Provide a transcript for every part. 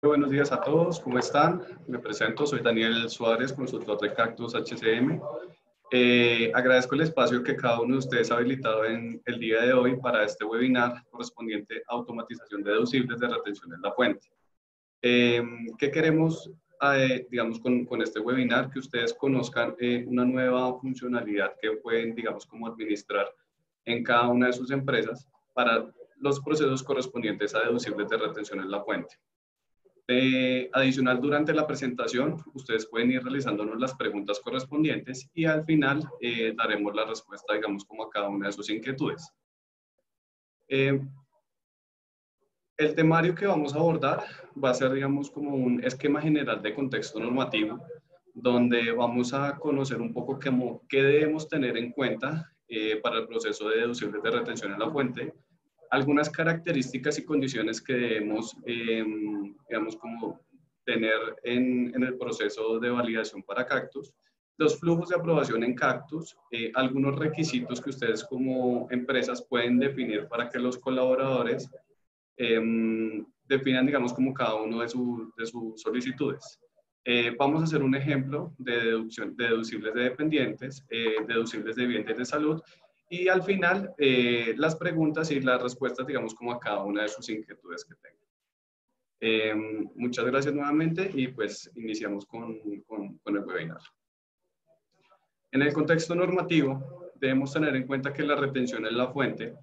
Buenos días a todos, ¿cómo están? Me presento, soy Daniel Suárez, consultor de Cactus HCM. Agradezco el espacio que cada uno de ustedes ha habilitado en el día de hoy para este webinar correspondiente a automatización de deducibles de retención en la fuente. ¿Qué queremos, digamos, con este webinar? Que ustedes conozcan una nueva funcionalidad que pueden, digamos, como administrar en cada una de sus empresas para los procesos correspondientes a deducibles de retención en la fuente. Adicional, durante la presentación, ustedes pueden ir realizándonos las preguntas correspondientes y al final daremos la respuesta, digamos, como a cada una de sus inquietudes. El temario que vamos a abordar va a ser, digamos, como un esquema general de contexto normativo, donde vamos a conocer un poco qué debemos tener en cuenta para el proceso de deducibles de retención en la fuente, algunas características y condiciones que debemos, digamos, como tener en el proceso de validación para Cactus, los flujos de aprobación en Cactus, algunos requisitos que ustedes como empresas pueden definir para que los colaboradores definan, digamos, como cada uno de sus solicitudes. Vamos a hacer un ejemplo de deducibles de dependientes, deducibles de bienes de salud, y al final las preguntas y las respuestas, digamos, como a cada una de sus inquietudes que tengan. Muchas gracias nuevamente y pues iniciamos con el webinar. En el contexto normativo, debemos tener en cuenta que la retención en la fuente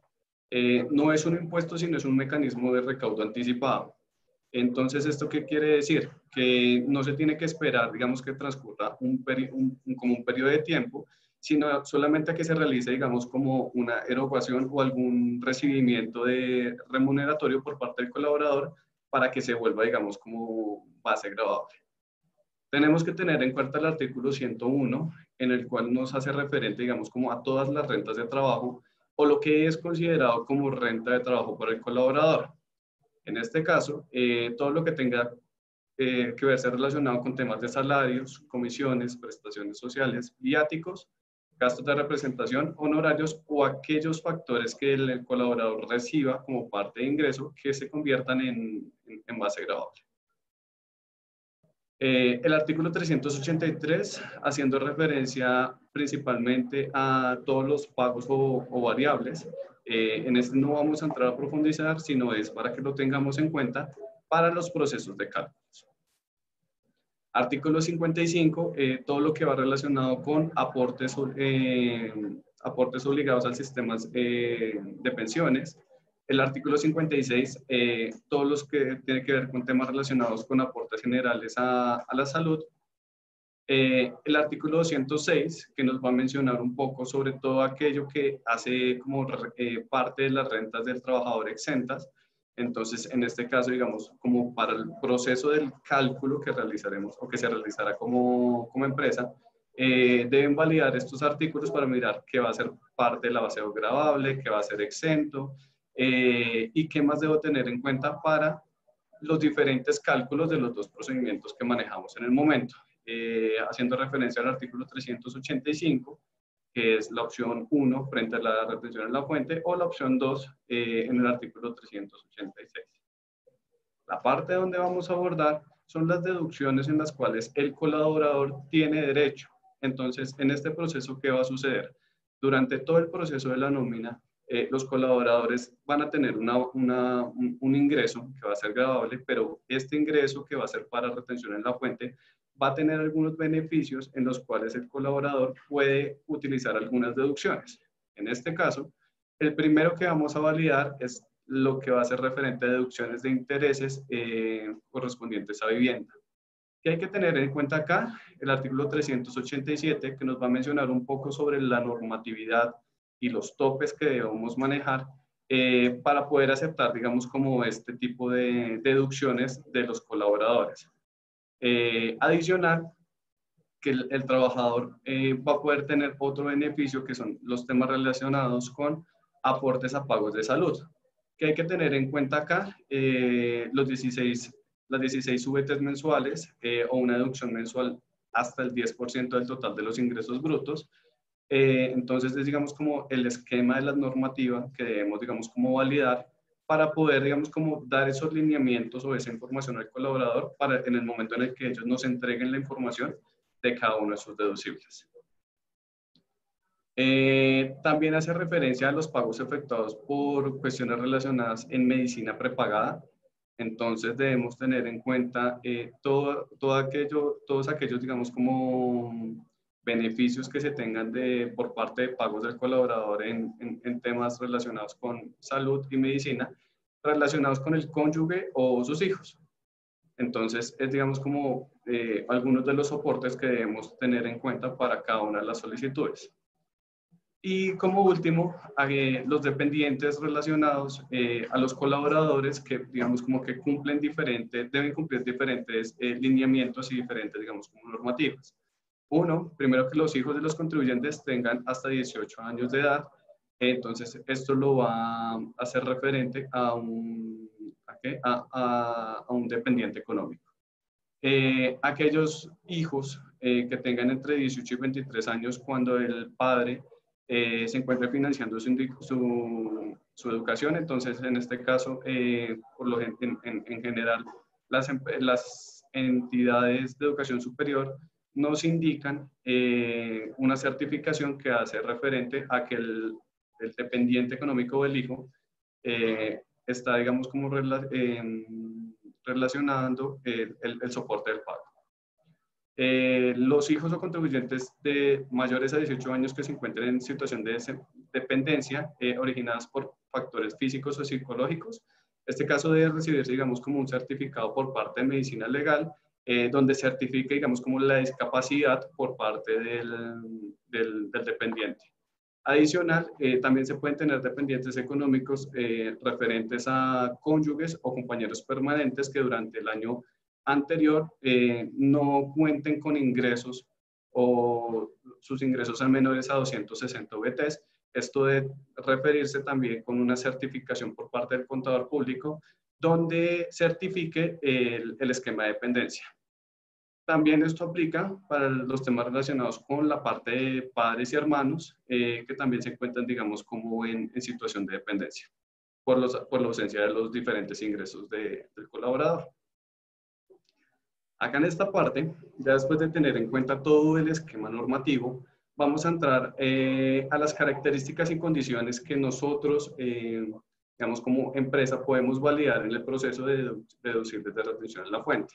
no es un impuesto, sino es un mecanismo de recaudo anticipado. Entonces, ¿esto qué quiere decir? Que no se tiene que esperar, digamos, que transcurra como un periodo de tiempo, sino solamente a que se realice, digamos, como una erogación o algún recibimiento de remuneratorio por parte del colaborador para que se vuelva, digamos, como base gravable. Tenemos que tener en cuenta el artículo 101, en el cual nos hace referente, digamos, como a todas las rentas de trabajo o lo que es considerado como renta de trabajo por el colaborador. En este caso, todo lo que tenga que verse relacionado con temas de salarios, comisiones, prestaciones sociales, viáticos, gastos de representación, honorarios o aquellos factores que el colaborador reciba como parte de ingreso que se conviertan en base gravable. El artículo 383, haciendo referencia principalmente a todos los pagos o variables, en este no vamos a entrar a profundizar, sino es para que lo tengamos en cuenta para los procesos de cálculos. Artículo 55, todo lo que va relacionado con aportes obligados al sistema de pensiones. El artículo 56, todos los que tienen que ver con temas relacionados con aportes generales a la salud. El artículo 206, que nos va a mencionar un poco sobre todo aquello que hace como parte de las rentas del trabajador exentas. Entonces, en este caso, digamos, como para el proceso del cálculo que realizaremos o que se realizará como empresa, deben validar estos artículos para mirar qué va a ser parte de la base gravable, qué va a ser exento y qué más debo tener en cuenta para los diferentes cálculos de los dos procedimientos que manejamos en el momento. Haciendo referencia al artículo 385, que es la opción 1 frente a la retención en la fuente, o la opción 2 en el artículo 386. La parte donde vamos a abordar son las deducciones en las cuales el colaborador tiene derecho. Entonces, en este proceso, ¿qué va a suceder? Durante todo el proceso de la nómina, los colaboradores van a tener un ingreso que va a ser gravable, pero este ingreso que va a ser para retención en la fuente va a tener algunos beneficios en los cuales el colaborador puede utilizar algunas deducciones. En este caso, el primero que vamos a validar es lo que va a ser referente a deducciones de intereses correspondientes a vivienda. ¿Qué hay que tener en cuenta acá? El artículo 387, que nos va a mencionar un poco sobre la normatividad y los topes que debemos manejar para poder aceptar, digamos, como este tipo de deducciones de los colaboradores. Adicional, que el trabajador va a poder tener otro beneficio que son los temas relacionados con aportes a pagos de salud. ¿Qué hay que tener en cuenta acá? Las 16 VTs mensuales o una deducción mensual hasta el 10% del total de los ingresos brutos. Entonces, es, digamos, como el esquema de la normativa que debemos, digamos, como validar para poder, digamos, como dar esos lineamientos o esa información al colaborador para en el momento en el que ellos nos entreguen la información de cada uno de sus deducibles. También hace referencia a los pagos efectuados por cuestiones relacionadas en medicina prepagada. Entonces debemos tener en cuenta todos aquellos, digamos, como beneficios que se tengan por parte de pagos del colaborador en temas relacionados con salud y medicina, relacionados con el cónyuge o sus hijos. Entonces, es, digamos, como algunos de los soportes que debemos tener en cuenta para cada una de las solicitudes. Y como último, los dependientes relacionados a los colaboradores que, digamos, como que deben cumplir diferentes lineamientos y diferentes, digamos, como normativas. Uno, primero que los hijos de los contribuyentes tengan hasta 18 años de edad. Entonces, esto lo va a hacer referente a un dependiente económico. Aquellos hijos que tengan entre 18 y 23 años cuando el padre se encuentre financiando su educación. Entonces, en este caso, en general, las entidades de educación superior nos indican una certificación que hace referente a que el dependiente económico del hijo está, digamos, como relacionando el soporte del pago. Los hijos o contribuyentes de mayores a 18 años que se encuentren en situación de dependencia originadas por factores físicos o psicológicos, este caso debe recibirse, digamos, como un certificado por parte de medicina legal, donde certifique, digamos, como la discapacidad por parte del dependiente. Adicional, también se pueden tener dependientes económicos referentes a cónyuges o compañeros permanentes que durante el año anterior no cuenten con ingresos o sus ingresos sean menores a 260 VTs. Esto debe referirse también con una certificación por parte del contador público donde certifique el esquema de dependencia. También esto aplica para los temas relacionados con la parte de padres y hermanos, que también se encuentran, digamos, como en situación de dependencia, por la ausencia de los diferentes ingresos del colaborador. Acá en esta parte, ya después de tener en cuenta todo el esquema normativo, vamos a entrar a las características y condiciones que nosotros, digamos, como empresa podemos validar en el proceso de deducir desde retención en la fuente.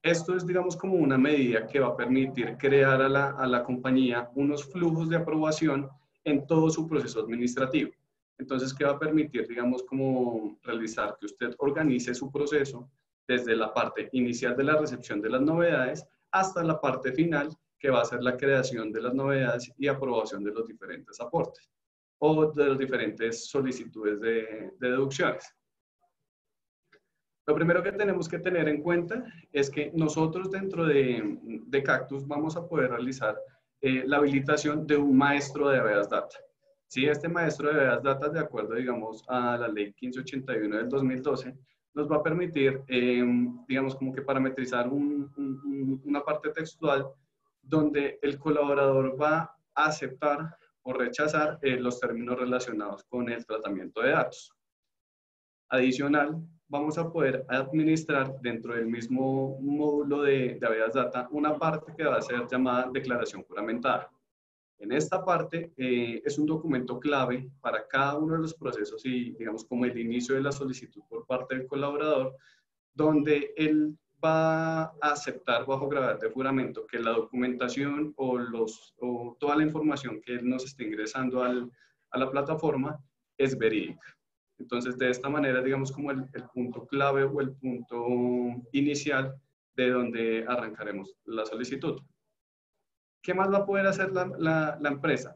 Esto es, digamos, como una medida que va a permitir crear a la compañía unos flujos de aprobación en todo su proceso administrativo. Entonces, ¿qué va a permitir, digamos, como realizar que usted organice su proceso desde la parte inicial de la recepción de las novedades hasta la parte final, que va a ser la creación de las novedades y aprobación de los diferentes aportes o de las diferentes solicitudes de deducciones? Lo primero que tenemos que tener en cuenta es que nosotros dentro de Cactus vamos a poder realizar la habilitación de un maestro de Avedas Data. Sí, este maestro de Avedas Data, de acuerdo, digamos, a la ley 1581 del 2012, nos va a permitir, digamos, como que parametrizar una parte textual donde el colaborador va a aceptar o rechazar los términos relacionados con el tratamiento de datos. Adicional, vamos a poder administrar dentro del mismo módulo de Avedas Data una parte que va a ser llamada declaración juramentada. En esta parte es un documento clave para cada uno de los procesos y, digamos, como el inicio de la solicitud por parte del colaborador, donde él va a aceptar bajo gravedad de juramento que la documentación o toda la información que él nos esté ingresando a la plataforma es verídica. Entonces, de esta manera, digamos, como el punto clave o el punto inicial de donde arrancaremos la solicitud. ¿Qué más va a poder hacer la empresa?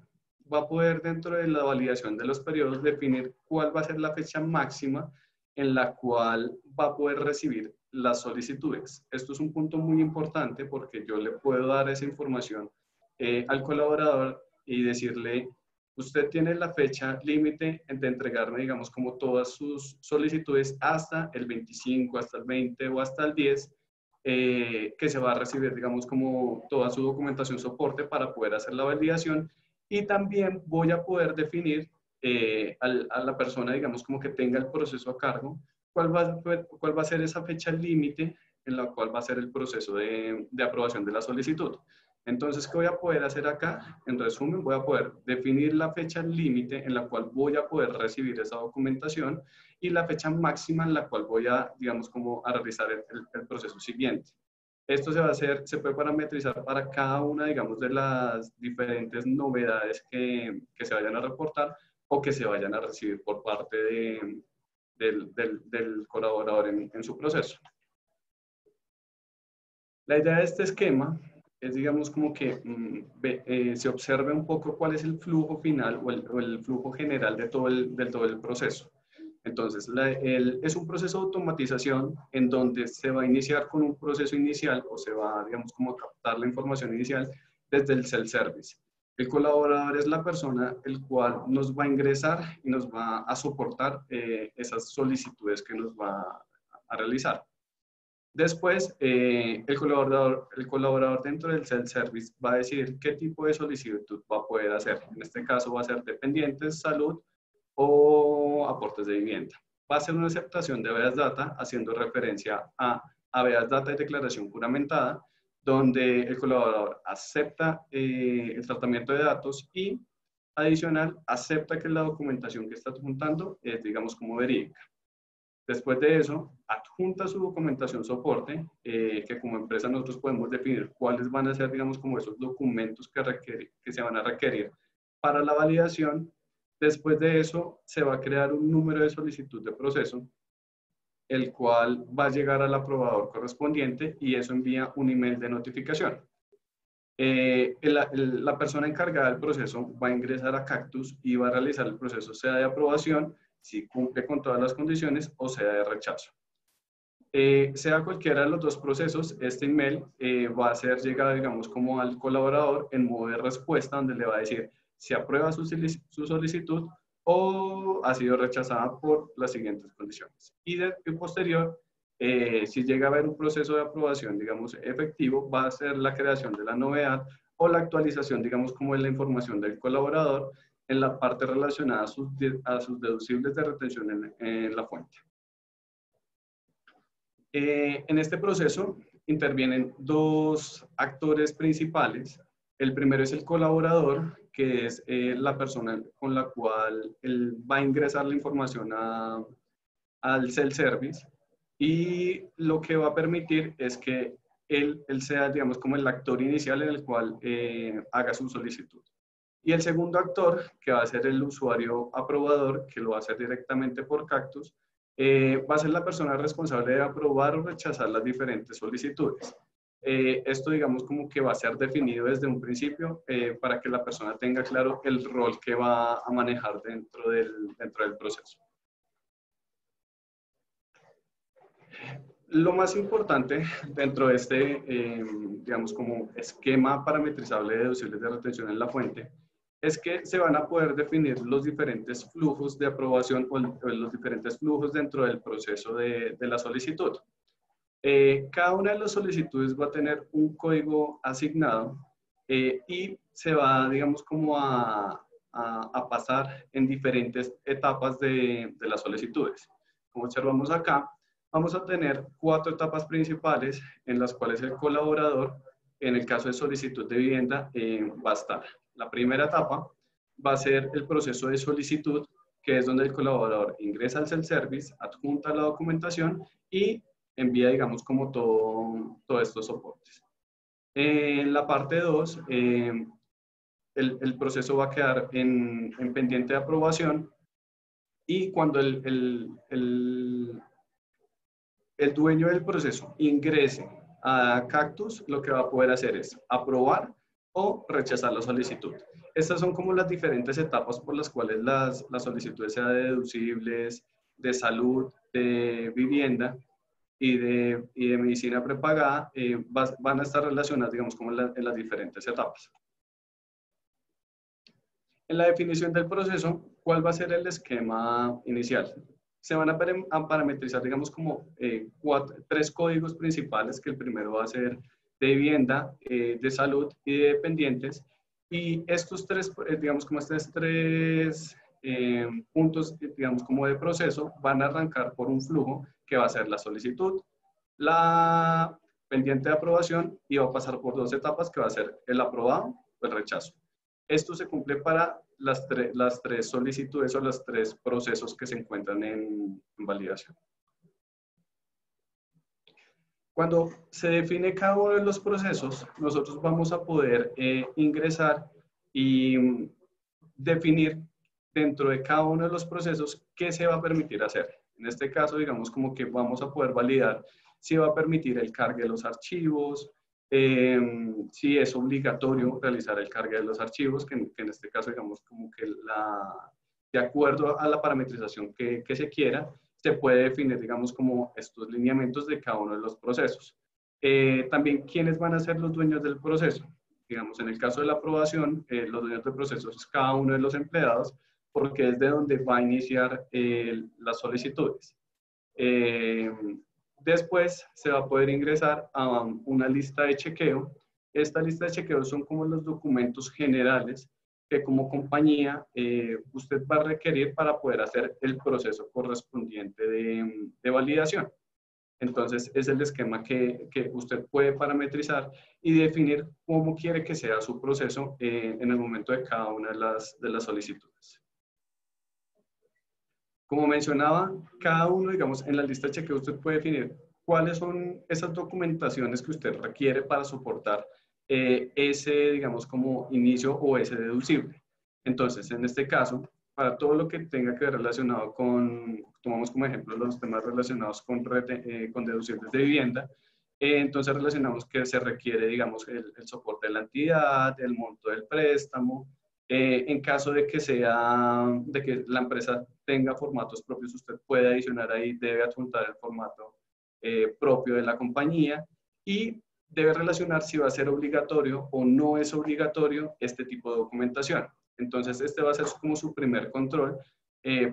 Va a poder, dentro de la validación de los periodos, definir cuál va a ser la fecha máxima en la cual va a poder recibir las solicitudes. Esto es un punto muy importante porque yo le puedo dar esa información al colaborador y decirle: usted tiene la fecha límite de entregarme, digamos, como todas sus solicitudes hasta el 25, hasta el 20 o hasta el 10, que se va a recibir, digamos, como toda su documentación soporte para poder hacer la validación. Y también voy a poder definir a la persona, digamos, como que tenga el proceso a cargo, cuál va a ser esa fecha límite en la cual va a ser el proceso de aprobación de la solicitud. Entonces, ¿qué voy a poder hacer acá? En resumen, voy a poder definir la fecha límite en la cual voy a poder recibir esa documentación y la fecha máxima en la cual voy a, digamos, como a realizar el proceso siguiente. Esto se va a hacer, se puede parametrizar para cada una, digamos, de las diferentes novedades que se vayan a reportar o que se vayan a recibir por parte del colaborador en su proceso. La idea de este esquema es, digamos, como que se observe un poco cuál es el flujo final o el flujo general de todo el proceso. Entonces, es un proceso de automatización en donde se va a iniciar con un proceso inicial o se va, digamos, como a captar la información inicial desde el self-service. El colaborador es la persona el cual nos va a ingresar y nos va a soportar esas solicitudes que nos va a realizar. Después, el colaborador dentro del self-service va a decidir qué tipo de solicitud va a poder hacer. En este caso va a ser dependientes, salud o aportes de vivienda. Va a ser una aceptación de habeas data haciendo referencia a habeas data y declaración juramentada, donde el colaborador acepta el tratamiento de datos y adicional acepta que la documentación que está adjuntando es, digamos, como verídica. Después de eso, adjunta su documentación soporte, que como empresa nosotros podemos definir cuáles van a ser, digamos, como esos documentos que se van a requerir para la validación. Después de eso, se va a crear un número de solicitud de proceso, el cual va a llegar al aprobador correspondiente y eso envía un email de notificación. La persona encargada del proceso va a ingresar a Cactus y va a realizar el proceso, sea de aprobación, si cumple con todas las condiciones, o sea de rechazo. Sea cualquiera de los dos procesos, este email va a ser llegado, digamos, como al colaborador en modo de respuesta, donde le va a decir si aprueba su solicitud o ha sido rechazada por las siguientes condiciones. Y posterior, si llega a haber un proceso de aprobación, digamos, efectivo, va a ser la creación de la novedad o la actualización, digamos, como en la información del colaborador en la parte relacionada a sus deducibles de retención en la fuente. En este proceso intervienen dos actores principales. El primero es el colaborador, que es la persona con la cual él va a ingresar la información al self-service, y lo que va a permitir es que él sea, digamos, como el actor inicial en el cual haga su solicitud. Y el segundo actor, que va a ser el usuario aprobador, que lo va a hacer directamente por Cactus, va a ser la persona responsable de aprobar o rechazar las diferentes solicitudes. Esto, digamos, como que va a ser definido desde un principio para que la persona tenga claro el rol que va a manejar dentro del proceso. Lo más importante dentro de este, digamos, como esquema parametrizable de deducibles de retención en la fuente, es que se van a poder definir los diferentes flujos de aprobación o los diferentes flujos dentro del proceso de la solicitud. Cada una de las solicitudes va a tener un código asignado y se va, digamos, como a pasar en diferentes etapas de las solicitudes. Como observamos acá, vamos a tener 4 etapas principales en las cuales el colaborador, en el caso de solicitud de vivienda, va a estar. La primera etapa va a ser el proceso de solicitud, que es donde el colaborador ingresa al self-service, adjunta la documentación y envía, digamos, como todos estos soportes. En la parte 2, el proceso va a quedar en pendiente de aprobación, y cuando el dueño del proceso ingrese a Cactus, lo que va a poder hacer es aprobar o rechazar la solicitud. Estas son como las diferentes etapas por las cuales las solicitudes, sea de deducibles, de salud, de vivienda y de medicina prepagada, van a estar relacionadas, digamos, como en las diferentes etapas. En la definición del proceso, ¿cuál va a ser el esquema inicial? Se van a parametrizar, digamos, como 3 códigos principales, que el primero va a ser de vivienda, de salud y de dependientes. Y estos 3, digamos, como estas 3 puntos, digamos, como de proceso, van a arrancar por un flujo que va a ser la solicitud, la pendiente de aprobación y va a pasar por dos etapas que va a ser el aprobado o el rechazo. Esto se cumple para las tres solicitudes o los tres procesos que se encuentran en validación. Cuando se define cada uno de los procesos, nosotros vamos a poder ingresar y definir dentro de cada uno de los procesos qué se va a permitir hacer. En este caso, digamos como que vamos a poder validar si va a permitir el cargue de los archivos, si es obligatorio realizar el cargue de los archivos, que en este caso, digamos como que de acuerdo a la parametrización que se quiera, se puede definir, digamos, como estos lineamientos de cada uno de los procesos. También, ¿quiénes van a ser los dueños del proceso? Digamos, en el caso de la aprobación, los dueños del proceso es cada uno de los empleados, porque es de donde va a iniciar las solicitudes. Después se va a poder ingresar a una lista de chequeo. Esta lista de chequeo son como los documentos generales que como compañía usted va a requerir para poder hacer el proceso correspondiente de validación. Entonces, es el esquema que usted puede parametrizar y definir cómo quiere que sea su proceso en el momento de cada una de las solicitudes. Como mencionaba, cada uno, digamos, en la lista de chequeo usted puede definir cuáles son esas documentaciones que usted requiere para soportar ese, digamos, como inicio o ese deducible. Entonces, en este caso, para todo lo que tenga que ver relacionado con, tomamos como ejemplo los temas relacionados con deducibles de vivienda, entonces relacionamos que se requiere, digamos, el soporte de la entidad, el monto del préstamo. En caso de que la empresa tenga formatos propios, usted puede adicionar ahí, debe adjuntar el formato propio de la compañía y debe relacionar si va a ser obligatorio o no es obligatorio este tipo de documentación. Entonces, este va a ser como su primer control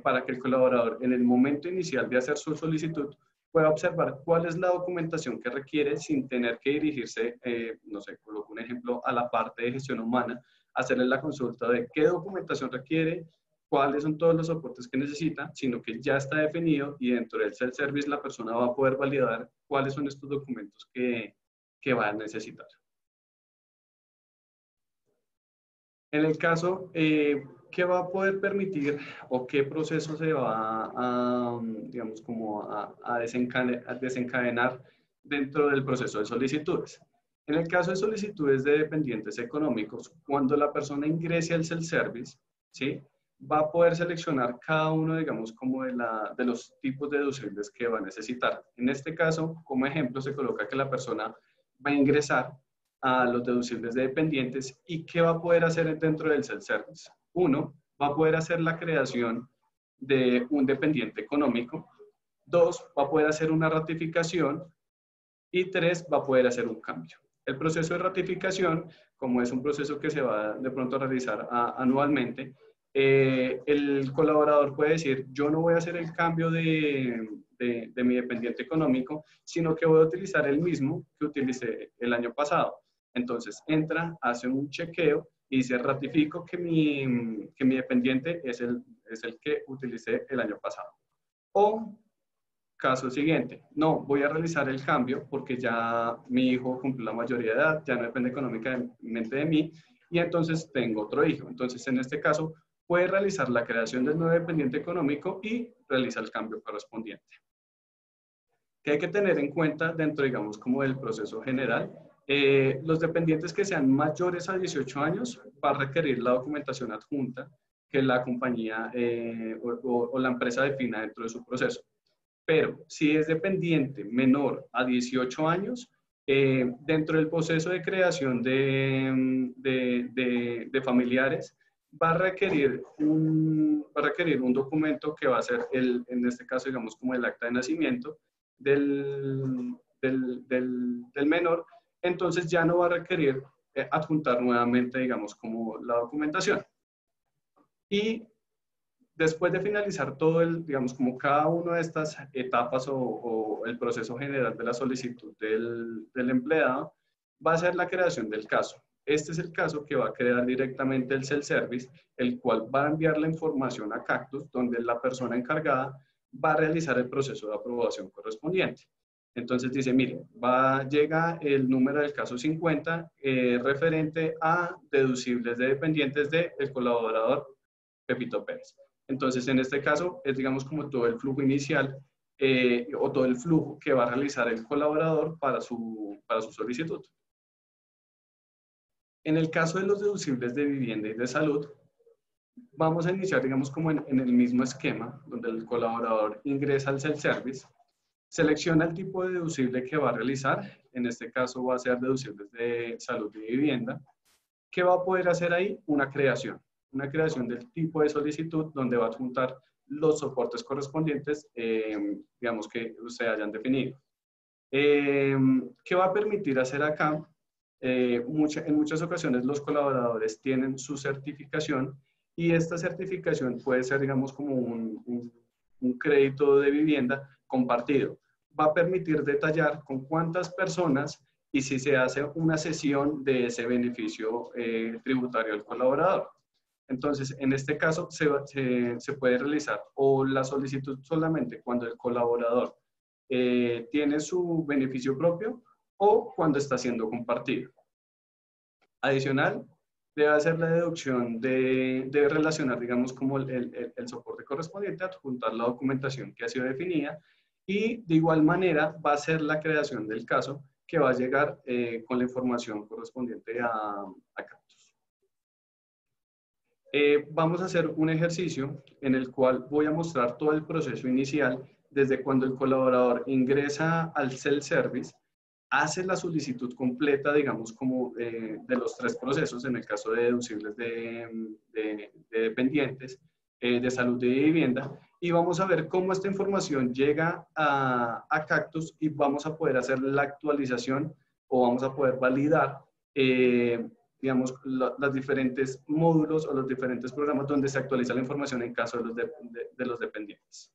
para que el colaborador en el momento inicial de hacer su solicitud pueda observar cuál es la documentación que requiere sin tener que dirigirse, no sé, coloco un ejemplo, a la parte de gestión humana, hacerle la consulta de qué documentación requiere, cuáles son todos los soportes que necesita, sino que ya está definido y dentro del self-service la persona va a poder validar cuáles son estos documentos que va a necesitar. En el caso, ¿qué va a poder permitir o qué proceso se va a, digamos, como a desencadenar dentro del proceso de solicitudes? En el caso de solicitudes de dependientes económicos, cuando la persona ingrese al self-service, ¿sí?, va a poder seleccionar cada uno, digamos, como de los tipos de deducibles que va a necesitar. En este caso, como ejemplo, se coloca que la persona va a ingresar a los deducibles de dependientes y qué va a poder hacer dentro del self-service. Uno, va a poder hacer la creación de un dependiente económico. Dos, va a poder hacer una ratificación. Y tres, va a poder hacer un cambio. El proceso de ratificación, como es un proceso que se va de pronto a realizar anualmente, el colaborador puede decir, yo no voy a hacer el cambio de mi dependiente económico, sino que voy a utilizar el mismo que utilicé el año pasado. Entonces entra, hace un chequeo y dice, ratifico que mi dependiente es el que utilicé el año pasado. O caso siguiente, no, voy a realizar el cambio porque ya mi hijo cumplió la mayoría de edad, ya no depende económicamente de mí y entonces tengo otro hijo. Entonces, en este caso, puede realizar la creación del nuevo dependiente económico y realiza el cambio correspondiente. ¿Qué hay que tener en cuenta dentro, digamos, como del proceso general? Los dependientes que sean mayores a 18 años va a requerir la documentación adjunta que la compañía o la empresa defina dentro de su proceso. Pero si es dependiente menor a 18 años, dentro del proceso de creación de familiares, va a requerir un documento que va a ser, en este caso, digamos, como el acta de nacimiento del menor. Entonces ya no va a requerir adjuntar nuevamente, digamos, como la documentación. Y después de finalizar todo digamos, como cada una de estas etapas o el proceso general de la solicitud del empleado, va a ser la creación del caso. Este es el caso que va a crear directamente el self-service, el cual va a enviar la información a Cactus, donde la persona encargada va a realizar el proceso de aprobación correspondiente. Entonces dice, mire, llega el número del caso 50 referente a deducibles de dependientes del colaborador Pepito Pérez. Entonces, en este caso, es digamos como todo el flujo inicial o todo el flujo que va a realizar el colaborador para su solicitud. En el caso de los deducibles de vivienda y de salud, vamos a iniciar, digamos, como en el mismo esquema, donde el colaborador ingresa al self-service, selecciona el tipo de deducible que va a realizar, en este caso va a ser deducibles de salud y vivienda. ¿Qué va a poder hacer ahí? Una creación del tipo de solicitud donde va a adjuntar los soportes correspondientes, digamos, que se hayan definido. ¿Qué va a permitir hacer acá? En muchas ocasiones los colaboradores tienen su certificación y esta certificación puede ser, digamos, como un crédito de vivienda compartido. Va a permitir detallar con cuántas personas y si se hace una cesión de ese beneficio tributario al colaborador. Entonces, en este caso, se puede realizar o la solicitud solamente cuando el colaborador tiene su beneficio propio o cuando está siendo compartido. Adicional, debe hacer la deducción de relacionar, digamos, como el soporte correspondiente, adjuntar la documentación que ha sido definida y de igual manera va a ser la creación del caso que va a llegar con la información correspondiente a Cactus. Vamos a hacer un ejercicio en el cual voy a mostrar todo el proceso inicial desde cuando el colaborador ingresa al self-service, hace la solicitud completa, digamos, como de los 3 procesos, en el caso de deducibles de dependientes, de salud y de vivienda, y vamos a ver cómo esta información llega a Cactus y vamos a poder hacer la actualización o vamos a poder validar, digamos, los diferentes módulos o los diferentes programas donde se actualiza la información en caso de los dependientes.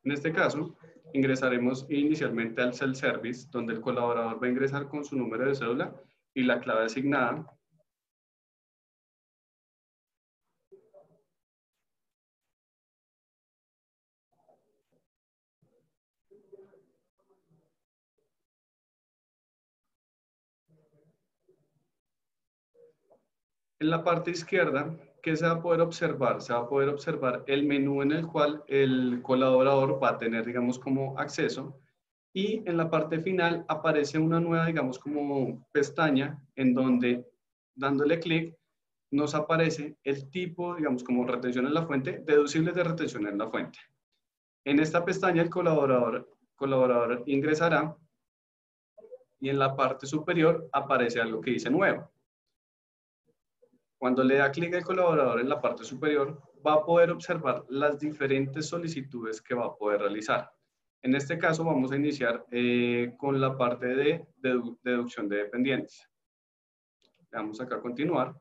En este caso, ingresaremos inicialmente al self-service, donde el colaborador va a ingresar con su número de cédula y la clave asignada. En la parte izquierda, ¿qué se va a poder observar? Se va a poder observar el menú en el cual el colaborador va a tener, digamos, como acceso. Y en la parte final aparece una nueva, digamos, como pestaña en donde, dándole clic, nos aparece el tipo, digamos, como retención en la fuente, deducibles de retención en la fuente. En esta pestaña el colaborador ingresará y en la parte superior aparece algo que dice nuevo. Cuando le da clic el colaborador en la parte superior, va a poder observar las diferentes solicitudes que va a poder realizar. En este caso vamos a iniciar con la parte de deducción de dependientes. Le damos acá a continuar.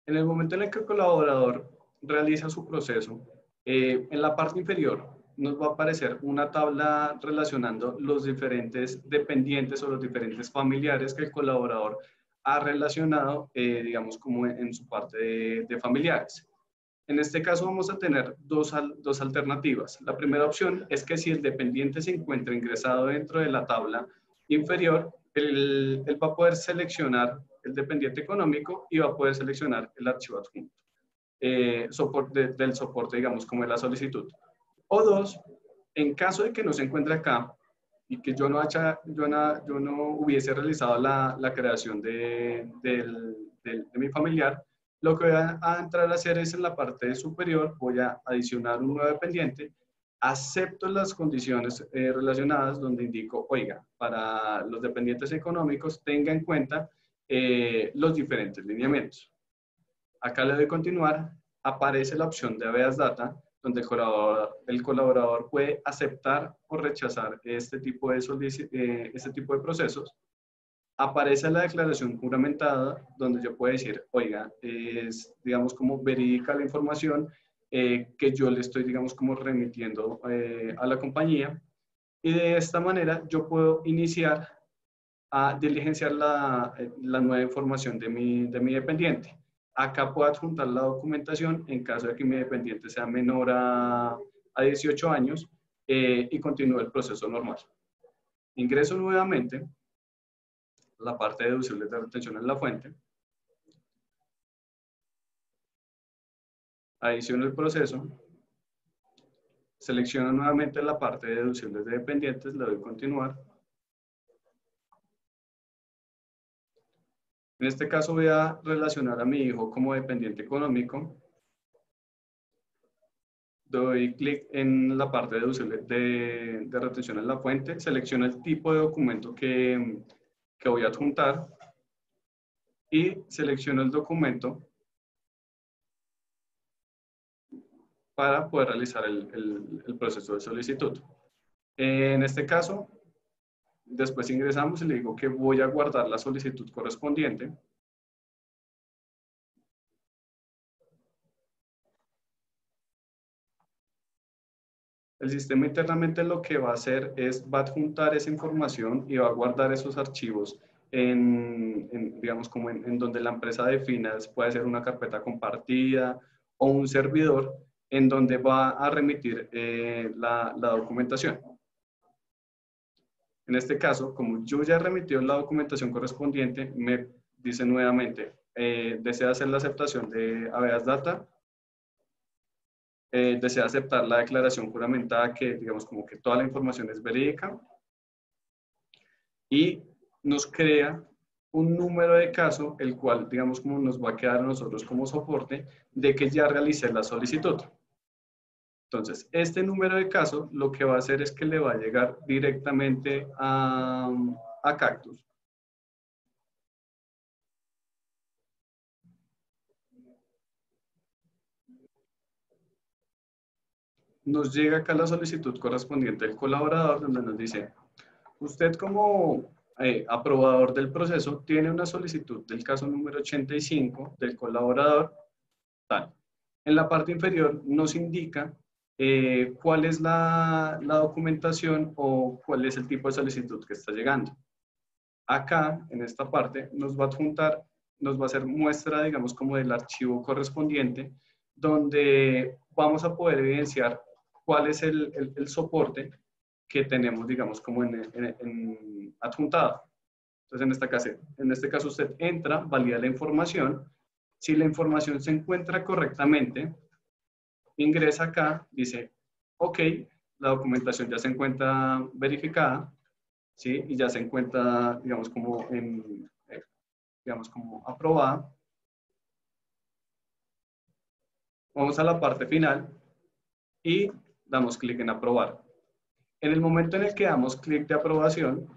En el momento en el que el colaborador realiza su proceso, en la parte inferior nos va a aparecer una tabla relacionando los diferentes dependientes o los diferentes familiares que el colaborador ha relacionado, digamos, como en su parte de familiares. En este caso vamos a tener dos alternativas. La primera opción es que si el dependiente se encuentra ingresado dentro de la tabla inferior, él va a poder seleccionar el dependiente económico y va a poder seleccionar el archivo adjunto del soporte, digamos, como de la solicitud. O dos, en caso de que no se encuentre acá y que yo no hubiese realizado la creación de mi familiar, lo que voy a entrar a hacer es en la parte superior, voy a adicionar un nuevo dependiente, acepto las condiciones relacionadas donde indico, oiga, para los dependientes económicos tenga en cuenta los diferentes lineamientos. Acá le doy continuar, aparece la opción de Habeas Data, donde el colaborador puede aceptar o rechazar este tipo de procesos. Aparece la declaración juramentada, donde yo puedo decir, oiga, es, digamos, como verídica la información que yo le estoy, digamos, como remitiendo a la compañía. Y de esta manera yo puedo iniciar a diligenciar la nueva información de mi dependiente. Acá puedo adjuntar la documentación en caso de que mi dependiente sea menor a 18 años y continúe el proceso normal. Ingreso nuevamente la parte de deducibles de retención en la fuente. Adiciono el proceso. Selecciono nuevamente la parte de deducibles de dependientes, le doy continuar. En este caso voy a relacionar a mi hijo como dependiente económico. Doy clic en la parte de deducibles de retención en la fuente. Selecciono el tipo de documento que voy a adjuntar. Y selecciono el documento para poder realizar el proceso de solicitud. En este caso, después ingresamos y le digo que voy a guardar la solicitud correspondiente. El sistema internamente lo que va a hacer es, va a adjuntar esa información y va a guardar esos archivos digamos, como en donde la empresa defina, puede ser una carpeta compartida o un servidor en donde va a remitir la documentación. En este caso, como yo ya remitió la documentación correspondiente, me dice nuevamente, ¿desea hacer la aceptación de Habeas Data? ¿Desea aceptar la declaración juramentada que, digamos, como que toda la información es verídica? Y nos crea un número de caso, el cual, digamos, como nos va a quedar a nosotros como soporte de que ya realicé la solicitud. Entonces, este número de caso lo que va a hacer es que le va a llegar directamente a Cactus. Nos llega acá la solicitud correspondiente del colaborador, donde nos dice, usted como aprobador del proceso tiene una solicitud del caso número 85 del colaborador tal. En la parte inferior nos indica cuál es la documentación o cuál es el tipo de solicitud que está llegando. Acá, en esta parte, nos va a adjuntar, nos va a hacer muestra, digamos, como del archivo correspondiente, donde vamos a poder evidenciar cuál es el soporte que tenemos, digamos, como en adjuntado. Entonces, en este caso usted entra, valida la información. Si la información se encuentra correctamente, ingresa acá, dice, ok, la documentación ya se encuentra verificada, ¿sí? Y ya se encuentra, digamos, digamos, como aprobada. Vamos a la parte final y damos clic en aprobar. En el momento en el que damos clic de aprobación,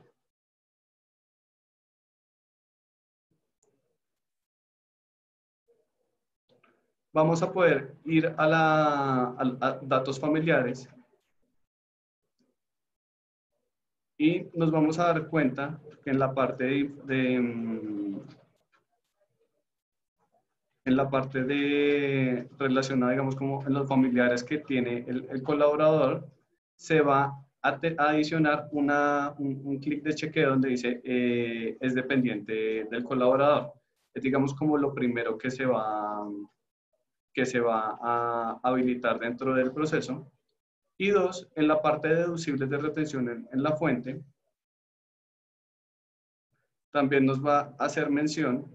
vamos a poder ir a datos familiares y nos vamos a dar cuenta que en la parte relacionada, digamos, como en los familiares que tiene el colaborador, se va adicionar un clic de chequeo donde dice es dependiente del colaborador. Es, digamos, como lo primero que se va a habilitar dentro del proceso. Y dos, en la parte de deducibles de retención en la fuente, también nos va a hacer mención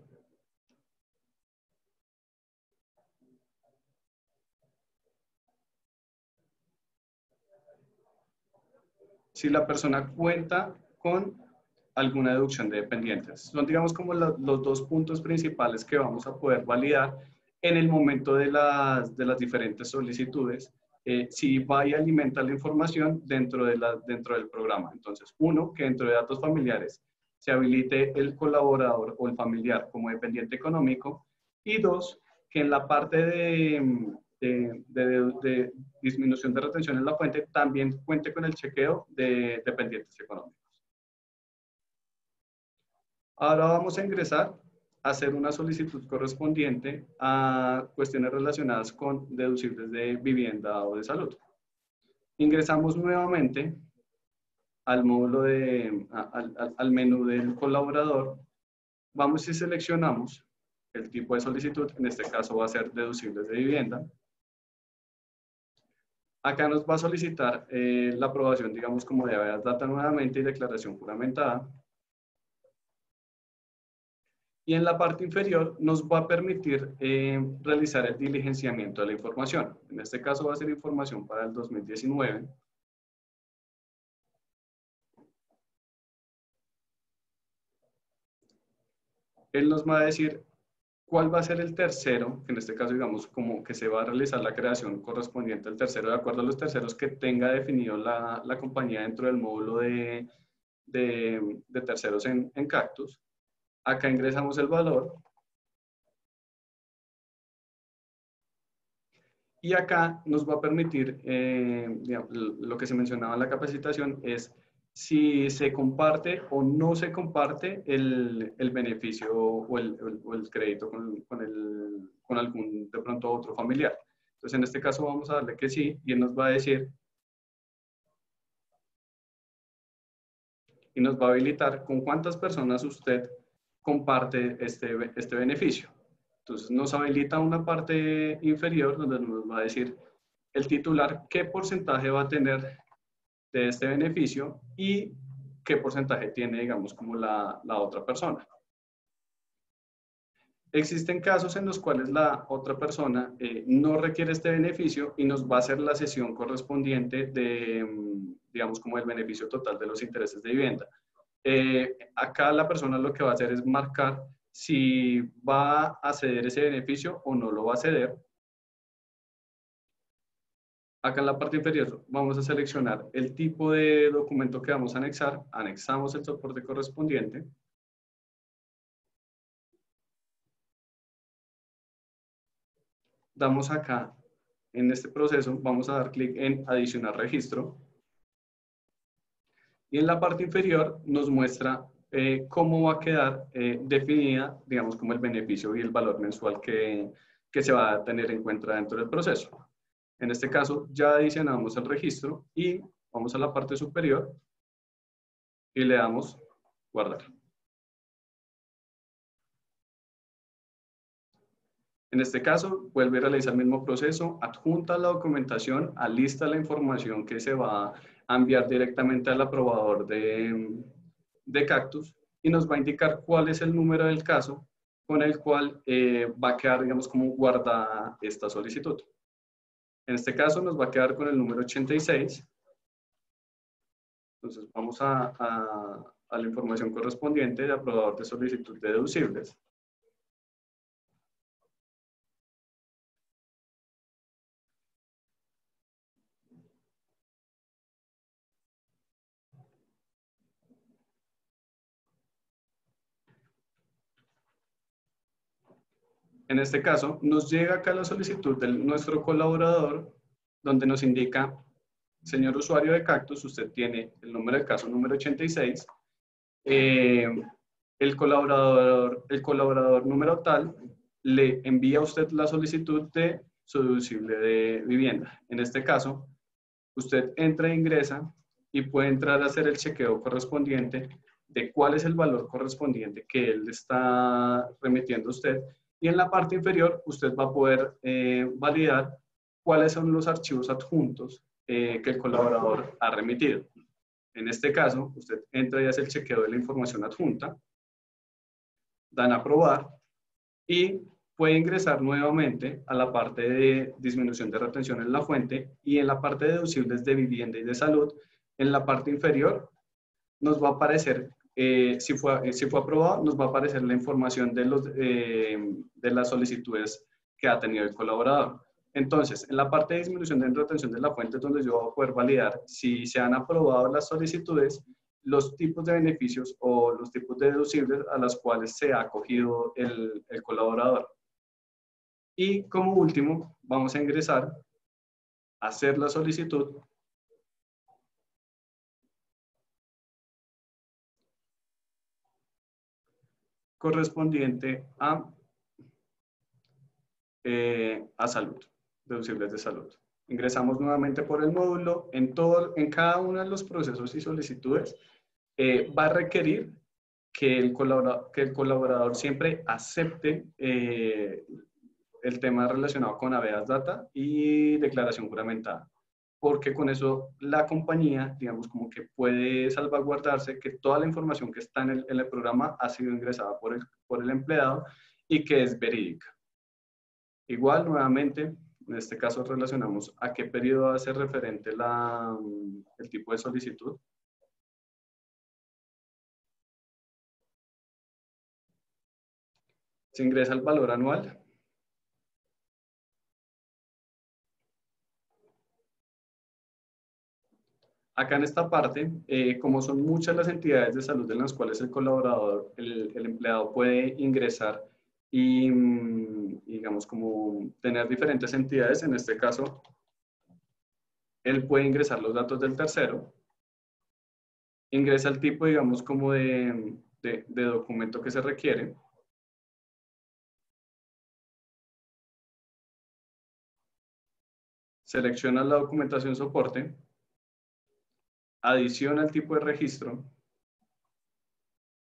si la persona cuenta con alguna deducción de dependientes. Son, digamos, como los dos puntos principales que vamos a poder validar en el momento de las diferentes solicitudes, si va y alimenta la información dentro del programa. Entonces, uno, que dentro de datos familiares se habilite el colaborador o el familiar como dependiente económico, y dos, que en la parte de disminución de retención en la fuente también cuente con el chequeo de dependientes económicos. Ahora vamos a ingresar a hacer una solicitud correspondiente a cuestiones relacionadas con deducibles de vivienda o de salud. Ingresamos nuevamente al módulo al menú del colaborador. Vamos y seleccionamos el tipo de solicitud. En este caso va a ser deducibles de vivienda. Acá nos va a solicitar la aprobación, digamos, como de habeas data nuevamente y declaración juramentada. Y en la parte inferior nos va a permitir realizar el diligenciamiento de la información. En este caso va a ser información para el 2019. Él nos va a decir cuál va a ser el tercero, que en este caso digamos como que se va a realizar la creación correspondiente al tercero, de acuerdo a los terceros que tenga definido la compañía dentro del módulo de terceros en Cactus. Acá ingresamos el valor. Y acá nos va a permitir, digamos, lo que se mencionaba en la capacitación es si se comparte o no se comparte el beneficio o el crédito con algún, de pronto, otro familiar. Entonces, en este caso vamos a darle que sí y él nos va a decir y nos va a habilitar con cuántas personas usted comparte este beneficio. Entonces nos habilita una parte inferior donde nos va a decir el titular qué porcentaje va a tener de este beneficio y qué porcentaje tiene, digamos, como la otra persona. Existen casos en los cuales la otra persona no requiere este beneficio y nos va a hacer la cesión correspondiente de, digamos, como el beneficio total de los intereses de vivienda. Acá la persona lo que va a hacer es marcar si va a ceder ese beneficio o no lo va a ceder. Acá en la parte inferior vamos a seleccionar el tipo de documento que vamos a anexar. Anexamos el soporte correspondiente. Damos acá, en este proceso, vamos a dar clic en adicionar registro. Y en la parte inferior nos muestra cómo va a quedar definida, digamos, como el beneficio y el valor mensual que se va a tener en cuenta dentro del proceso. En este caso, ya adicionamos el registro y vamos a la parte superior y le damos guardar. En este caso, vuelve a realizar el mismo proceso, adjunta la documentación, alista la información que se va a enviar directamente al aprobador de Cactus y nos va a indicar cuál es el número del caso con el cual va a quedar, digamos, como guardada esta solicitud. En este caso nos va a quedar con el número 86. Entonces vamos a la información correspondiente de aprobador de solicitud de deducibles. En este caso, nos llega acá la solicitud de nuestro colaborador, donde nos indica, señor usuario de Cactus, usted tiene el número de caso número 86, el colaborador número tal le envía a usted la solicitud de su deducible de vivienda. En este caso, usted entra e ingresa y puede entrar a hacer el chequeo correspondiente de cuál es el valor correspondiente que él está remitiendo a usted. Y en la parte inferior usted va a poder validar cuáles son los archivos adjuntos que el colaborador ha remitido. En este caso, usted entra y hace el chequeo de la información adjunta, dan a aprobar y puede ingresar nuevamente a la parte de disminución de retención en la fuente y en la parte de deducibles de vivienda y de salud, en la parte inferior nos va a aparecer, si fue aprobado, nos va a aparecer la información de las solicitudes que ha tenido el colaborador. Entonces, en la parte de disminución de retención de la fuente es donde yo voy a poder validar si se han aprobado las solicitudes, los tipos de beneficios o los tipos de deducibles a los cuales se ha acogido el colaborador. Y como último, vamos a ingresar a hacer la solicitud correspondiente a salud, deducibles de salud. Ingresamos nuevamente por el módulo. En cada uno de los procesos y solicitudes va a requerir que el colaborador siempre acepte el tema relacionado con habeas data y declaración juramentada, porque con eso la compañía, digamos, como que puede salvaguardarse que toda la información que está en el programa ha sido ingresada por el empleado y que es verídica. Igual, nuevamente, en este caso relacionamos a qué periodo hace referente el tipo de solicitud. Se ingresa el valor anual. Acá en esta parte, como son muchas las entidades de salud en las cuales el colaborador, el empleado puede ingresar y, digamos, como tener diferentes entidades, en este caso, él puede ingresar los datos del tercero, ingresa el tipo, digamos, como de documento que se requiere, selecciona la documentación soporte, adiciona el tipo de registro.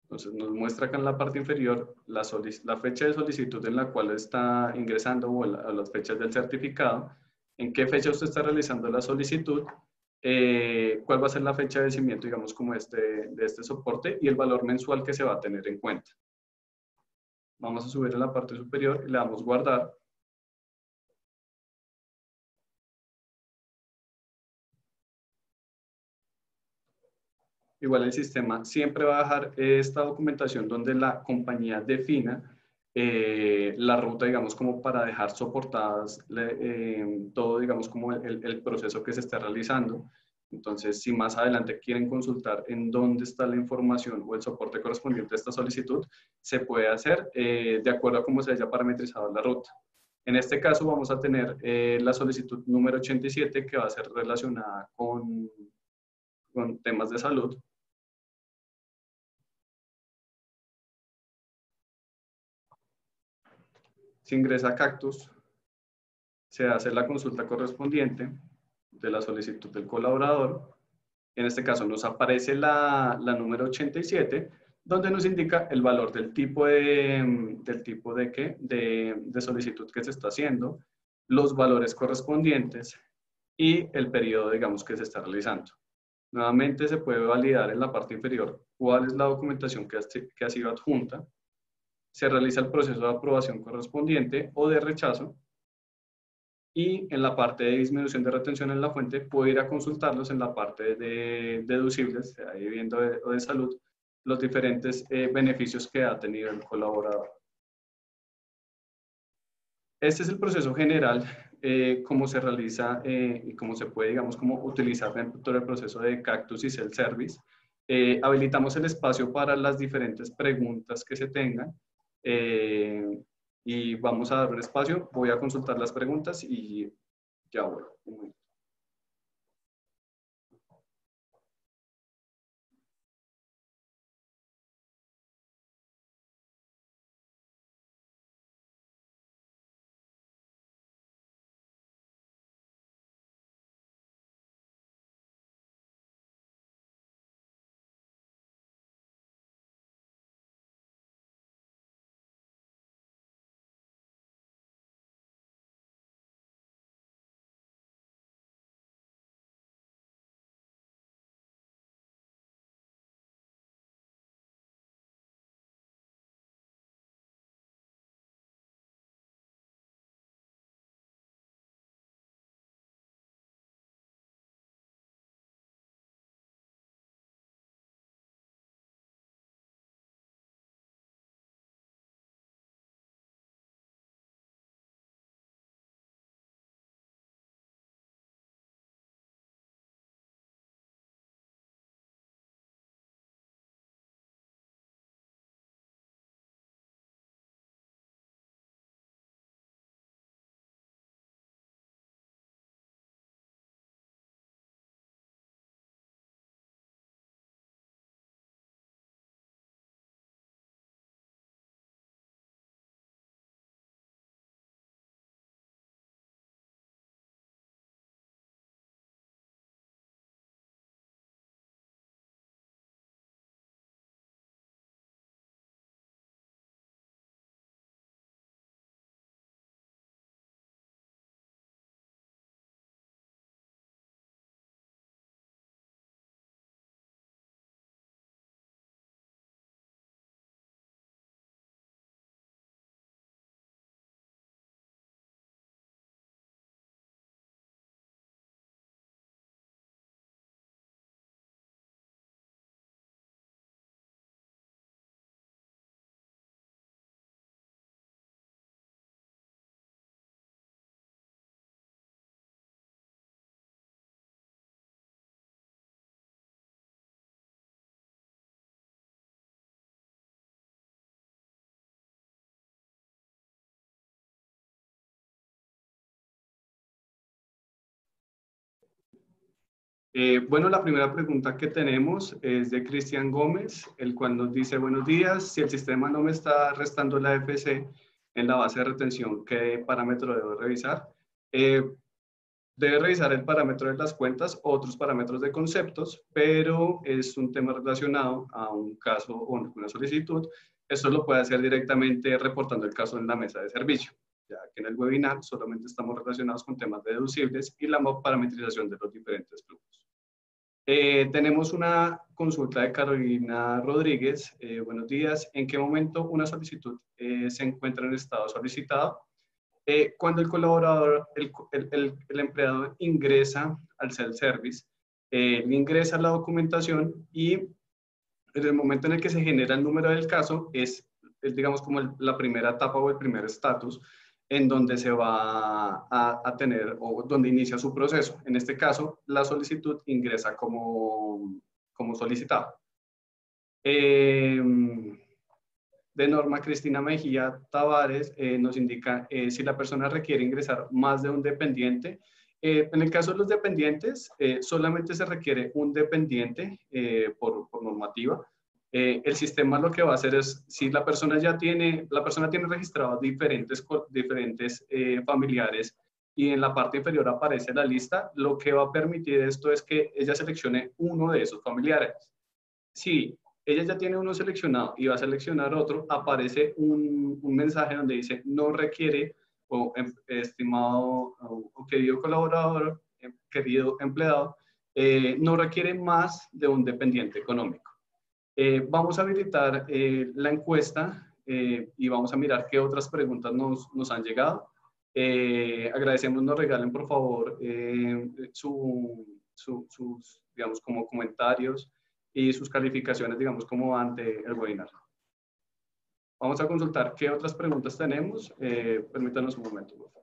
Entonces nos muestra acá en la parte inferior la fecha de solicitud en la cual está ingresando o las fechas del certificado, en qué fecha usted está realizando la solicitud, cuál va a ser la fecha de vencimiento, digamos, como de este soporte y el valor mensual que se va a tener en cuenta. Vamos a subir a la parte superior y le damos guardar. Igual el sistema siempre va a dejar esta documentación donde la compañía defina la ruta, digamos, como para dejar soportadas todo, digamos, como el proceso que se está realizando. Entonces, si más adelante quieren consultar en dónde está la información o el soporte correspondiente a esta solicitud, se puede hacer de acuerdo a cómo se haya parametrizado la ruta. En este caso vamos a tener la solicitud número 87 que va a ser relacionada con temas de salud. Se ingresa a Cactus, se hace la consulta correspondiente de la solicitud del colaborador. En este caso nos aparece la número 87, donde nos indica el valor del tipo de solicitud que se está haciendo, los valores correspondientes y el periodo, digamos, que se está realizando. Nuevamente se puede validar en la parte inferior cuál es la documentación que ha sido adjunta, se realiza el proceso de aprobación correspondiente o de rechazo, y en la parte de disminución de retención en la fuente puedo ir a consultarlos en la parte de deducibles, sea de vivienda o de salud, los diferentes beneficios que ha tenido el colaborador. Este es el proceso general, cómo se realiza y cómo se puede, digamos, cómo utilizar dentro del proceso de Cactus y Self-Service. Habilitamos el espacio para las diferentes preguntas que se tengan y vamos a dar un espacio. Voy a consultar las preguntas y ya vuelvo. Bueno, la primera pregunta que tenemos es de Cristian Gómez, el cual nos dice: buenos días, si el sistema no me está restando la FC en la base de retención, ¿qué parámetro debo revisar? Debe revisar el parámetro de las cuentas, otros parámetros de conceptos, pero es un tema relacionado a un caso o una solicitud. Esto lo puede hacer directamente reportando el caso en la mesa de servicio, ya que en el webinar solamente estamos relacionados con temas deducibles y la parametrización de los diferentes flujos. Tenemos una consulta de Carolina Rodríguez. Buenos días. ¿En qué momento una solicitud se encuentra en estado solicitado? Cuando el colaborador, el empleado ingresa al self-service, ingresa la documentación y en el momento en el que se genera el número del caso es digamos, como la primera etapa o el primer estatus en donde se va a tener o donde inicia su proceso. En este caso, la solicitud ingresa como solicitado. De Norma Cristina Mejía Tavares nos indica si la persona requiere ingresar más de un dependiente. En el caso de los dependientes, solamente se requiere un dependiente por normativa. El sistema lo que va a hacer es, si la persona tiene registrados diferentes familiares y en la parte inferior aparece la lista, lo que va a permitir esto es que ella seleccione uno de esos familiares. Si ella ya tiene uno seleccionado y va a seleccionar otro, aparece un mensaje donde dice no requiere, o estimado o querido colaborador, querido empleado, no requiere más de un dependiente económico. Vamos a habilitar la encuesta y vamos a mirar qué otras preguntas nos han llegado. Agradecemos nos regalen por favor sus, digamos, como comentarios y sus calificaciones, digamos, como ante el webinar. Vamos a consultar qué otras preguntas tenemos. Permítanos un momento, por favor.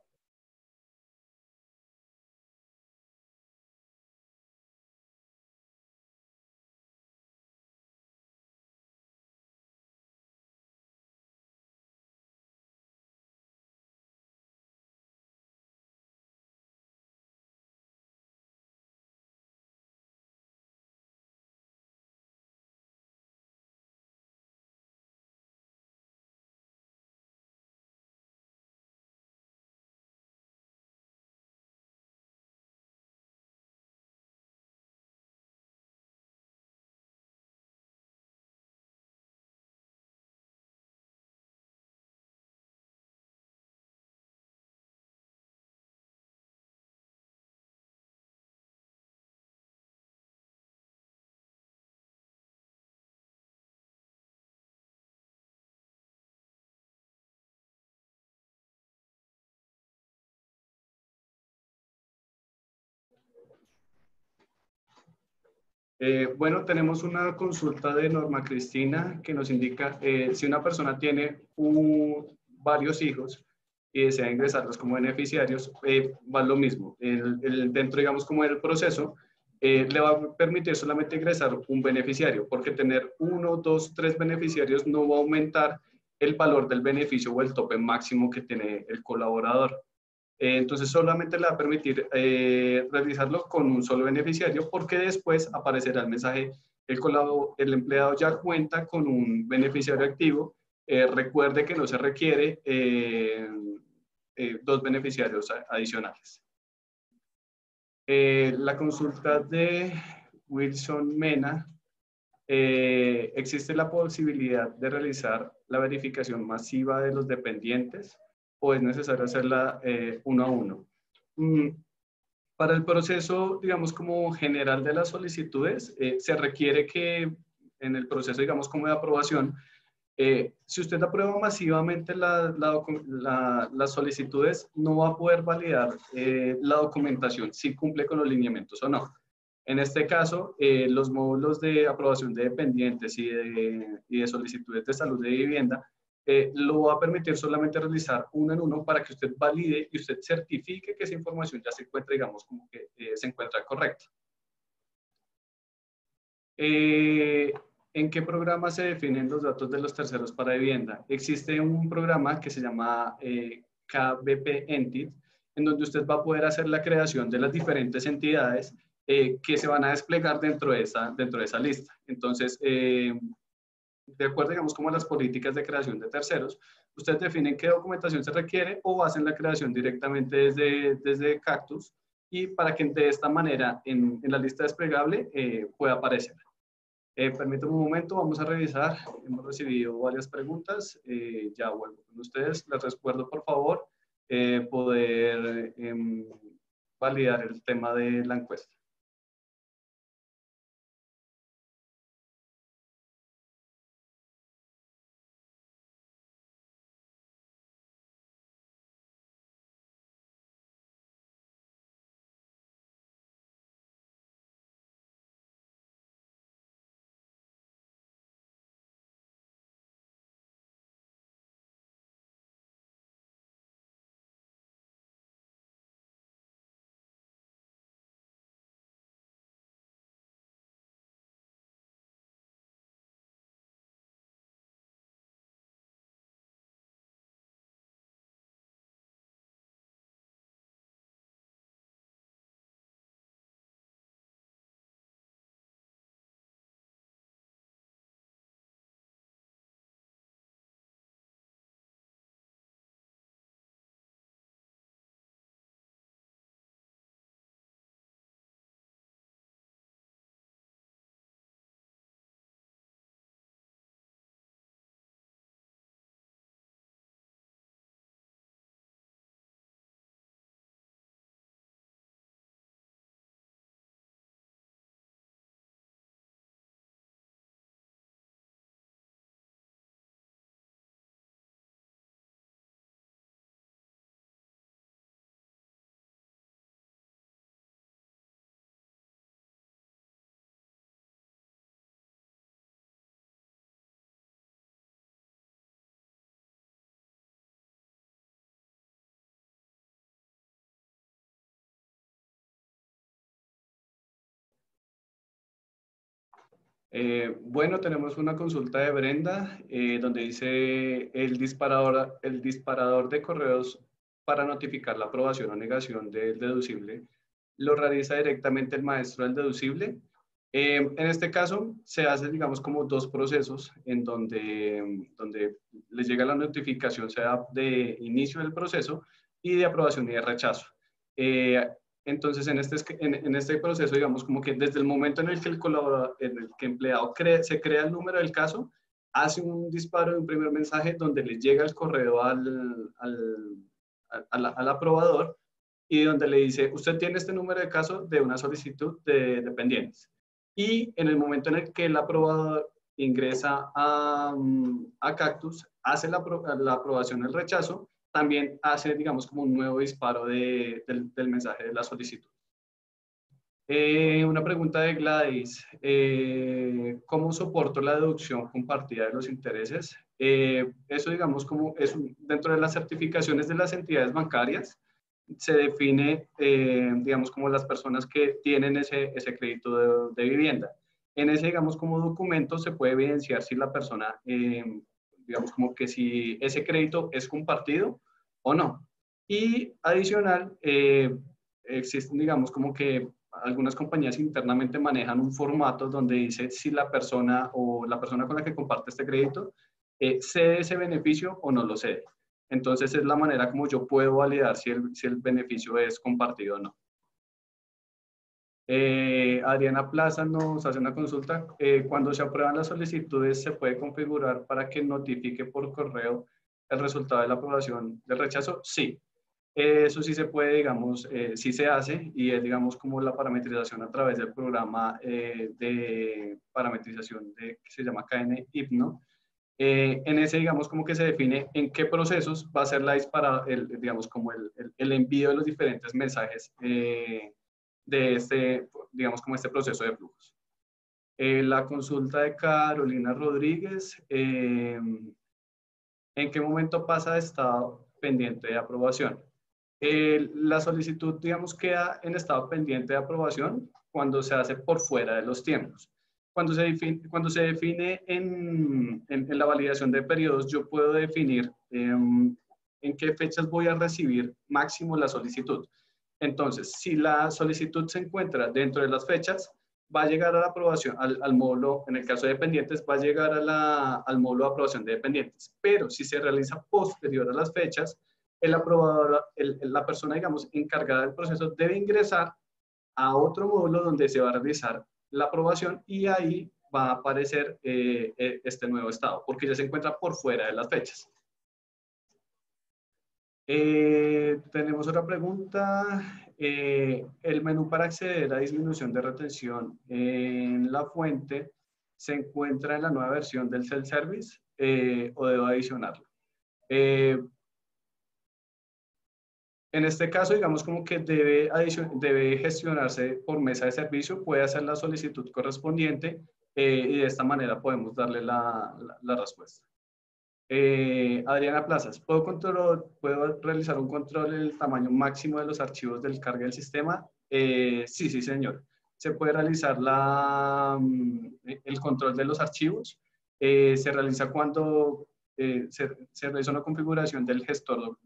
Bueno, tenemos una consulta de Norma Cristina que nos indica si una persona tiene varios hijos y desea ingresarlos como beneficiarios, va lo mismo. Dentro, digamos, como del proceso, le va a permitir solamente ingresar un beneficiario, porque tener 1, 2, 3 beneficiarios no va a aumentar el valor del beneficio o el tope máximo que tiene el colaborador. Entonces solamente le va a permitir realizarlo con un solo beneficiario, porque después aparecerá el mensaje: el empleado ya cuenta con un beneficiario activo. Recuerde que no se requiere 2 beneficiarios adicionales. La consulta de Wilson Mena: ¿existe la posibilidad de realizar la verificación masiva de los dependientes o es necesario hacerla uno a uno? Para el proceso, digamos, como general de las solicitudes, se requiere que en el proceso, digamos, como de aprobación, si usted aprueba masivamente las solicitudes, no va a poder validar la documentación si cumple con los lineamientos o no. En este caso, los módulos de aprobación de dependientes y de solicitudes de salud de vivienda lo va a permitir solamente realizar uno en uno para que usted valide y usted certifique que esa información ya se encuentra, digamos, como que se encuentra correcta. ¿En qué programa se definen los datos de los terceros para vivienda? Existe un programa que se llama KBP Entity, en donde usted va a poder hacer la creación de las diferentes entidades que se van a desplegar dentro de esa lista. Entonces, de acuerdo, digamos, como a las políticas de creación de terceros, ustedes definen qué documentación se requiere o hacen la creación directamente desde Cactus, y para que de esta manera en la lista desplegable pueda aparecer. Permítanme un momento, vamos a revisar. Hemos recibido varias preguntas. Ya vuelvo con ustedes. Les recuerdo, por favor, poder validar el tema de la encuesta. Bueno, tenemos una consulta de Brenda donde dice el disparador de correos para notificar la aprobación o negación del deducible lo realiza directamente el maestro del deducible. En este caso se hace, digamos, como dos procesos en donde les llega la notificación, sea de inicio del proceso y de aprobación y de rechazo. Entonces, en este proceso, digamos, como que desde el momento en el que el colaborador, en el que el empleado se crea el número del caso, hace un disparo de un primer mensaje donde le llega el correo al aprobador y donde le dice, usted tiene este número de caso de una solicitud de dependientes. Y en el momento en el que el aprobador ingresa a Cactus, hace la aprobación o el rechazo, también hace, digamos, como un nuevo disparo del mensaje de la solicitud. Una pregunta de Gladys. ¿Cómo soporto la deducción compartida de los intereses? Eso, digamos, como es dentro de las certificaciones de las entidades bancarias, se define, digamos, como las personas que tienen ese crédito de vivienda. En ese, digamos, como documento se puede evidenciar si la persona, digamos, como que si ese crédito es compartido o no. Y adicional, existen, digamos, como que algunas compañías internamente manejan un formato donde dice si la persona o la persona con la que comparte este crédito cede ese beneficio o no lo cede. Entonces es la manera como yo puedo validar si el beneficio es compartido o no. Adriana Plaza nos hace una consulta. Cuando se aprueban las solicitudes, ¿se puede configurar para que notifique por correo el resultado de la aprobación del rechazo? Sí. Eso sí se puede, digamos, sí se hace, y es, digamos, como la parametrización a través del programa de parametrización que se llama KN Hypno. En ese, digamos, como que se define en qué procesos va a ser la disparada, digamos, como el envío de los diferentes mensajes de este, digamos, como este proceso de flujos. La consulta de Carolina Rodríguez, ¿en qué momento pasa de estado pendiente de aprobación? La solicitud, digamos, queda en estado pendiente de aprobación cuando se hace por fuera de los tiempos. Cuando se define en la validación de periodos, yo puedo definir en qué fechas voy a recibir máximo la solicitud. Entonces, si la solicitud se encuentra dentro de las fechas, va a llegar a la aprobación, al módulo, en el caso de dependientes, va a llegar al módulo de aprobación de dependientes. Pero si se realiza posterior a las fechas, el aprobador, la persona, digamos, encargada del proceso debe ingresar a otro módulo donde se va a realizar la aprobación y ahí va a aparecer este nuevo estado, porque ya se encuentra por fuera de las fechas. Tenemos otra pregunta. El menú para acceder a disminución de retención en la fuente se encuentra en la nueva versión del self-service o debo adicionarlo. En este caso, digamos como que debe gestionarse por mesa de servicio, puede hacer la solicitud correspondiente y de esta manera podemos darle la respuesta. Adriana Plazas, ¿puedo realizar un control del tamaño máximo de los archivos del carga del sistema? Sí, sí, señor. Se puede realizar el control de los archivos. Se realiza cuando se realiza una configuración del gestor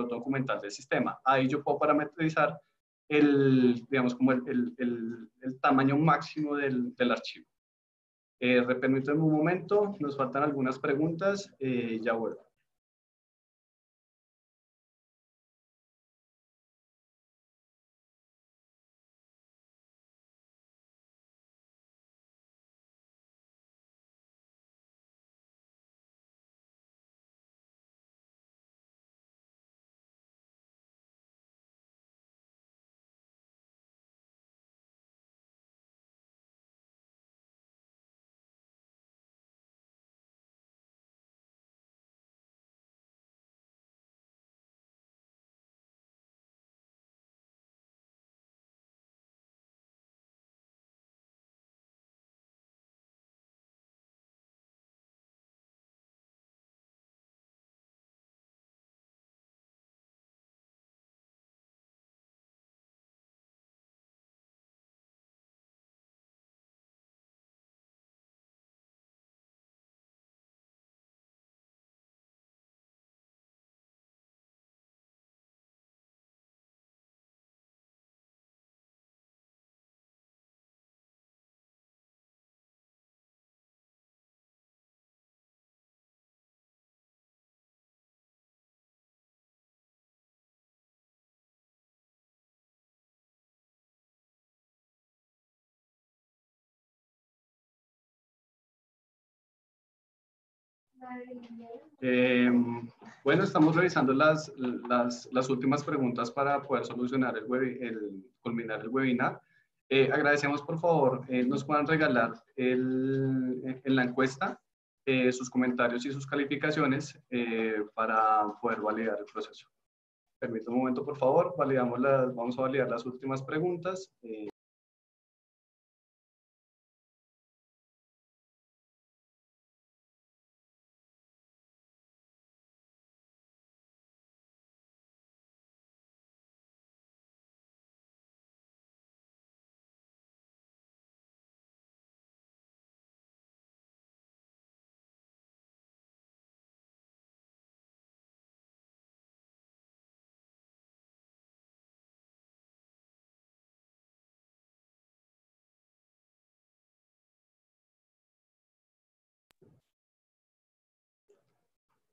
documental del sistema. Ahí yo puedo parametrizar digamos, como el tamaño máximo del archivo. Permítanme un momento, nos faltan algunas preguntas, ya vuelvo. Bueno, estamos revisando las últimas preguntas para poder solucionar culminar el webinar. Agradecemos, por favor, nos puedan regalar en la encuesta sus comentarios y sus calificaciones para poder validar el proceso. Permítame un momento, por favor, vamos a validar las últimas preguntas.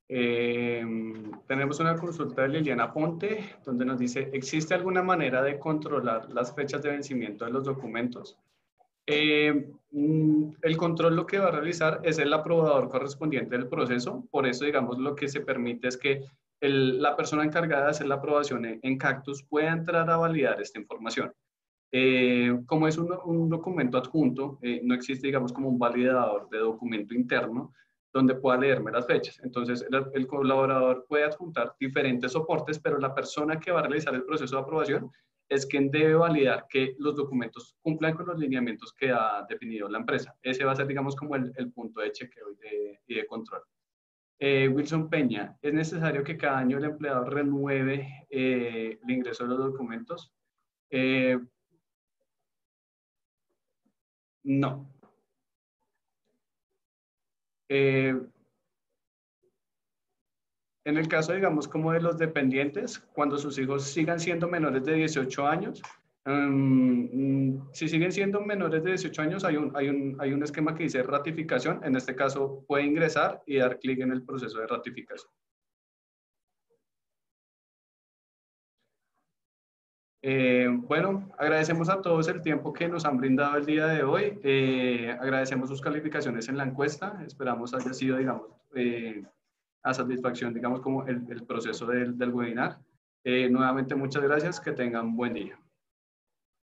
Tenemos una consulta de Liliana Ponte, donde nos dice, ¿existe alguna manera de controlar las fechas de vencimiento de los documentos? El control lo que va a realizar es el aprobador correspondiente del proceso, por eso, digamos, lo que se permite es que la persona encargada de hacer la aprobación en Cactus pueda entrar a validar esta información. Como es un documento adjunto, no existe, digamos, como un validador de documento interno donde pueda leerme las fechas. Entonces, el colaborador puede adjuntar diferentes soportes, pero la persona que va a realizar el proceso de aprobación es quien debe validar que los documentos cumplan con los lineamientos que ha definido la empresa. Ese va a ser, digamos, como el punto de chequeo y de control. Wilson Peña, ¿es necesario que cada año el empleado renueve el ingreso de los documentos? No. Eh, En el caso, digamos, como de los dependientes, cuando sus hijos sigan siendo menores de 18 años, si siguen siendo menores de 18 años, hay un esquema que dice ratificación. En este caso, puede ingresar y dar clic en el proceso de ratificación. Bueno, agradecemos a todos el tiempo que nos han brindado el día de hoy. Agradecemos sus calificaciones en la encuesta. Esperamos haya sido, digamos, a satisfacción, digamos, como el proceso del webinar. Nuevamente, muchas gracias. Que tengan buen día.